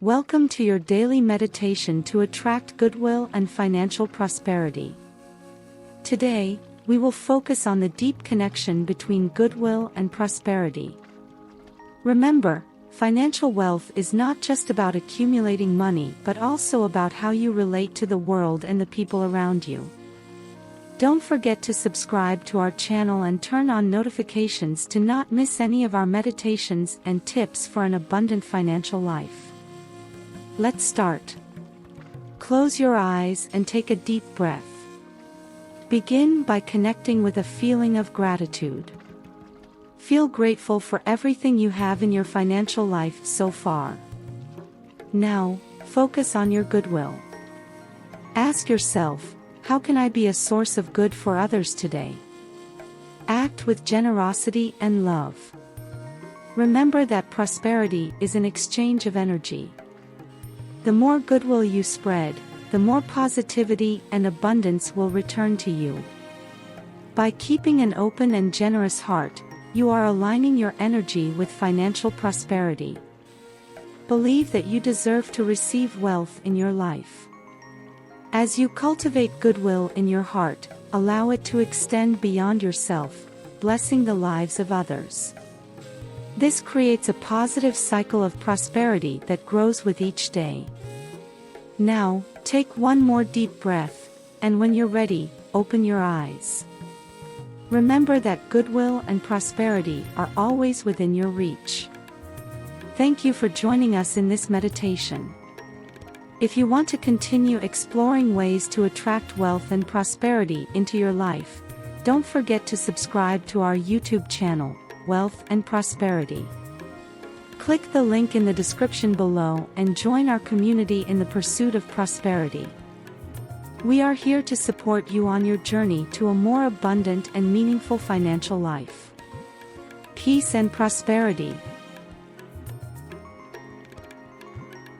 Welcome to your daily meditation to attract goodwill and financial prosperity. Today, we will focus on the deep connection between goodwill and prosperity. Remember, financial wealth is not just about accumulating money but also about how you relate to the world and the people around you. Don't forget to subscribe to our channel and turn on notifications to not miss any of our meditations and tips for an abundant financial life. Let's start. Close your eyes and take a deep breath. Begin by connecting with a feeling of gratitude. Feel grateful for everything you have in your financial life so far. Now, focus on your goodwill. Ask yourself, how can I be a source of good for others today? Act with generosity and love. Remember that prosperity is an exchange of energy. The more goodwill you spread, the more positivity and abundance will return to you. By keeping an open and generous heart, you are aligning your energy with financial prosperity. Believe that you deserve to receive wealth in your life. As you cultivate goodwill in your heart, allow it to extend beyond yourself, blessing the lives of others. This creates a positive cycle of prosperity that grows with each day. Now, take one more deep breath, and when you're ready, open your eyes. Remember that goodwill and prosperity are always within your reach. Thank you for joining us in this meditation. If you want to continue exploring ways to attract wealth and prosperity into your life, don't forget to subscribe to our YouTube channel, Wealth and Prosperity. Click the link in the description below and join our community in the pursuit of prosperity. We are here to support you on your journey to a more abundant and meaningful financial life. Peace and prosperity.